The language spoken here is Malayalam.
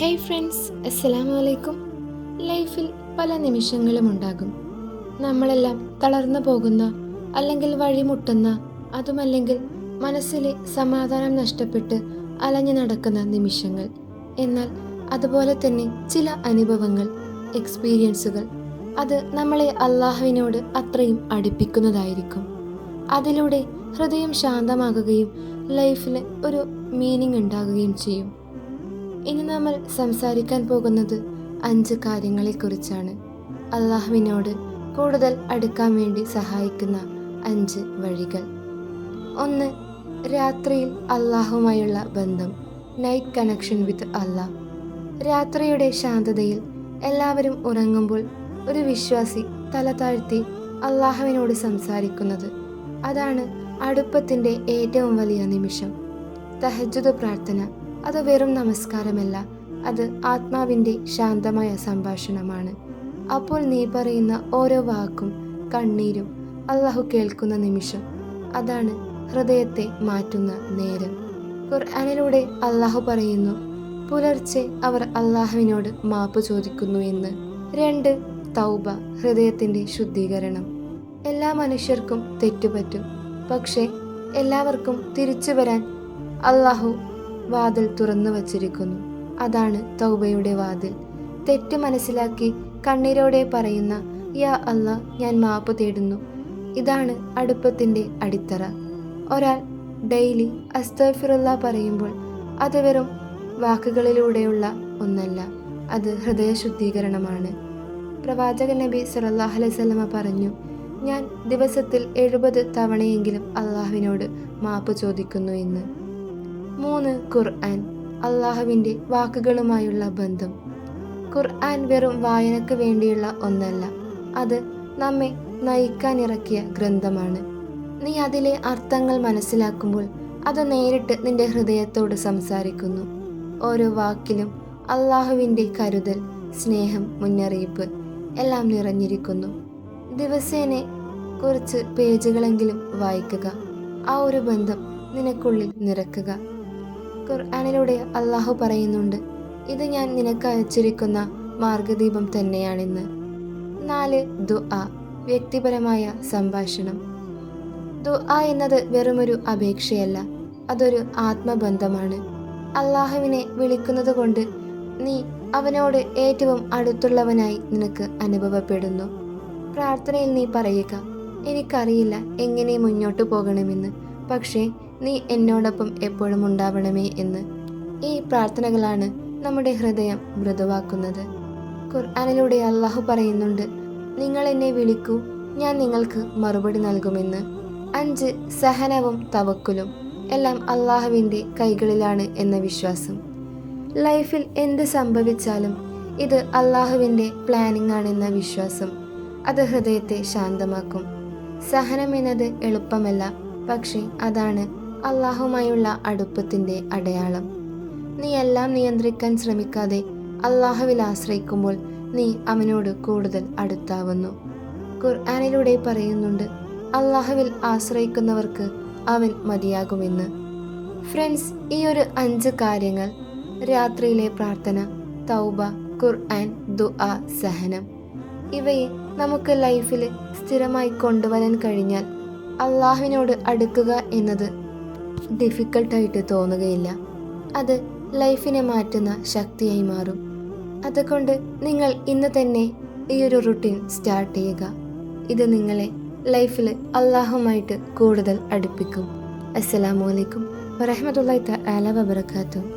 ഹേയ് ഫ്രണ്ട്സ്, അസ്സലാമു അലൈക്കും. ലൈഫിൽ പല നിമിഷങ്ങളും ഉണ്ടാകും. നമ്മളെല്ലാം തളർന്നു പോകുന്ന, അല്ലെങ്കിൽ വഴിമുട്ടുന്ന, അതുമല്ലെങ്കിൽ മനസ്സിലെ സമാധാനം നഷ്ടപ്പെട്ട് അലഞ്ഞു നടക്കുന്ന നിമിഷങ്ങൾ. എന്നാൽ അതുപോലെ തന്നെ ചില അനുഭവങ്ങൾ, എക്സ്പീരിയൻസുകൾ, അത് നമ്മളെ അള്ളാഹുവിനോട് അത്രയും അടുപ്പിക്കുന്നതായിരിക്കും. അതിലൂടെ ഹൃദയം ശാന്തമാകുകയും ലൈഫിൽ ഒരു മീനിങ് ഉണ്ടാകുകയും ചെയ്യും. ഇനി നമ്മൾ സംസാരിക്കാൻ പോകുന്നത് 5 കാര്യങ്ങളെക്കുറിച്ചാണ്. അള്ളാഹുവിനോട് കൂടുതൽ അടുക്കാൻ വേണ്ടി സഹായിക്കുന്ന 5 വഴികൾ. 1. രാത്രിയിൽ അള്ളാഹുമായുള്ള ബന്ധം, നൈറ്റ് കണക്ഷൻ വിത്ത് അള്ളാഹ്. രാത്രിയുടെ ശാന്തതയിൽ എല്ലാവരും ഉറങ്ങുമ്പോൾ ഒരു വിശ്വാസി തല താഴ്ത്തി അള്ളാഹുവിനോട് സംസാരിക്കുന്നത്, അതാണ് അടുപ്പത്തിൻ്റെ ഏറ്റവും വലിയ നിമിഷം. തഹജ്ജുദ് പ്രാർത്ഥന അത് വെറും നമസ്കാരമല്ല, അത് ആത്മാവിൻ്റെ ശാന്തമായ സംഭാഷണമാണ്. അപ്പോൾ നീ പറയുന്ന ഓരോ വാക്കും കണ്ണീരും അള്ളാഹു കേൾക്കുന്ന നിമിഷം, അതാണ് ഹൃദയത്തെ മാറ്റുന്ന നേരം. ഖുർആനിലൂടെ അള്ളാഹു പറയുന്നു, പുലർച്ചെ അവർ അള്ളാഹുവിനോട് മാപ്പ് ചോദിക്കുന്നു എന്ന്. 2. തൗബ, ഹൃദയത്തിൻ്റെ ശുദ്ധീകരണം. എല്ലാ മനുഷ്യർക്കും തെറ്റുപറ്റും, പക്ഷേ എല്ലാവർക്കും തിരിച്ചു വരാൻ അള്ളാഹു വാതിൽ തുറന്നു വച്ചിരിക്കുന്നു. അതാണ് തൗബയുടെ വാതിൽ. തെറ്റ് മനസ്സിലാക്കി കണ്ണീരോടെ പറയുന്ന യാ അല്ലാ, ഞാൻ മാപ്പ് തേടുന്നു, ഇതാണ് അടുപ്പത്തിൻ്റെ അടിത്തറ. ഒരാൾ ഡെയിലി അസ്തഗ്ഫിറുല്ലാ പറയുമ്പോൾ അത് വെറും വാക്കുകളിലൂടെയുള്ള ഒന്നല്ല, അത് ഹൃദയശുദ്ധീകരണമാണ്. പ്രവാചകൻ നബി സല്ലല്ലാഹു അലൈഹി വസല്ലമ പറഞ്ഞു, ഞാൻ ദിവസത്തിൽ 70 തവണയെങ്കിലും അള്ളാഹുവിനോട് മാപ്പ് ചോദിക്കുന്നു എന്ന്. 3. ഖുർആൻ, അള്ളാഹുവിൻ്റെ വാക്കുകളുമായുള്ള ബന്ധം. ഖുർആൻ വെറും വായനക്ക് വേണ്ടിയുള്ള ഒന്നല്ല, അത് നമ്മെ നയിക്കാനിറക്കിയ ഗ്രന്ഥമാണ്. നീ അതിലെ അർത്ഥങ്ങൾ മനസ്സിലാക്കുമ്പോൾ അത് നേരിട്ട് നിന്റെ ഹൃദയത്തോട് സംസാരിക്കുന്നു. ഓരോ വാക്കിലും അള്ളാഹുവിൻ്റെ കരുതൽ, സ്നേഹം, മുന്നറിയിപ്പ് എല്ലാം നിറഞ്ഞിരിക്കുന്നു. ദിവസേന കുറച്ച് പേജുകളെങ്കിലും വായിക്കുക. ആ ഒരു ബന്ധം നിനക്കുള്ളിൽ നിറക്കുക. ഖുർആനിലൂടെ അള്ളാഹു പറയുന്നുണ്ട്, ഇത് ഞാൻ നിനക്ക് അയച്ചിരിക്കുന്ന മാർഗദീപം തന്നെയാണെന്ന്. 4. ദുആ, വ്യക്തിപരമായ സംഭാഷണം. ദുആ എന്നത് വെറുമൊരു അപേക്ഷയല്ല, അതൊരു ആത്മബന്ധമാണ്. അള്ളാഹുവിനെ വിളിക്കുന്നത് കൊണ്ട് നീ അവനോട് ഏറ്റവും അടുത്തുള്ളവനായി നിനക്ക് അനുഭവപ്പെടുന്നു. പ്രാർത്ഥനയിൽ നീ പറയുക, എനിക്കറിയില്ല എങ്ങനെ മുന്നോട്ട് പോകണമെന്ന്, പക്ഷേ നീ എന്നോടൊപ്പം എപ്പോഴും ഉണ്ടാവണമേ എന്ന്. ഈ പ്രാർത്ഥനകളാണ് നമ്മുടെ ഹൃദയം മൃദുവാക്കുന്നത്. ഖുർആനിലൂടെ അള്ളാഹു പറയുന്നുണ്ട്, നിങ്ങൾ എന്നെ വിളിക്കൂ, ഞാൻ നിങ്ങൾക്ക് മറുപടി നൽകുമെന്ന്. 5. സഹനവും തവക്കുലും, എല്ലാം അള്ളാഹുവിൻ്റെ കൈകളിലാണ് എന്ന വിശ്വാസം. ലൈഫിൽ എന്ത് സംഭവിച്ചാലും ഇത് അള്ളാഹുവിൻ്റെ പ്ലാനിംഗ് ആണെന്ന വിശ്വാസം, അത് ഹൃദയത്തെ ശാന്തമാക്കും. സഹനം എന്നത് എളുപ്പമല്ല, പക്ഷേ അതാണ് അള്ളാഹുമായുള്ള അടുപ്പത്തിൻ്റെ അടയാളം. നീ എല്ലാം നിയന്ത്രിക്കാൻ ശ്രമിക്കാതെ അള്ളാഹുവിൽ ആശ്രയിക്കുമ്പോൾ നീ അവനോട് കൂടുതൽ അടുത്താവുന്നു. ഖുർആനിലൂടെ പറയുന്നുണ്ട്, അള്ളാഹുവിൽ ആശ്രയിക്കുന്നവർക്ക് അവൻ മതിയാകുമെന്ന്. ഫ്രണ്ട്സ്, ഈ ഒരു 5 കാര്യങ്ങൾ, രാത്രിയിലെ പ്രാർത്ഥന, തൗബ, ഖുർആൻ, ദുആ, സഹനം, ഇവയെ നമുക്ക് ലൈഫിൽ സ്ഥിരമായി കൊണ്ടുവരാൻ കഴിഞ്ഞാൽ അള്ളാഹുവിനോട് അടുക്കുക എന്നത് ഡിഫിക്കൽട്ടായിട്ട് തോന്നുകയില്ല. അത് ലൈഫിനെ മാറ്റുന്ന ശക്തിയായി മാറും. അതുകൊണ്ട് നിങ്ങൾ ഇന്ന് തന്നെ ഈ ഒരു റുട്ടീൻ സ്റ്റാർട്ട് ചെയ്യുക. ഇത് നിങ്ങളെ ലൈഫിൽ അള്ളാഹുമായിട്ട് കൂടുതൽ അടുപ്പിക്കും. അസ്സലാമു അലൈക്കും വറഹ്മത്തുള്ളാഹി തആല വബറകാതുഹു.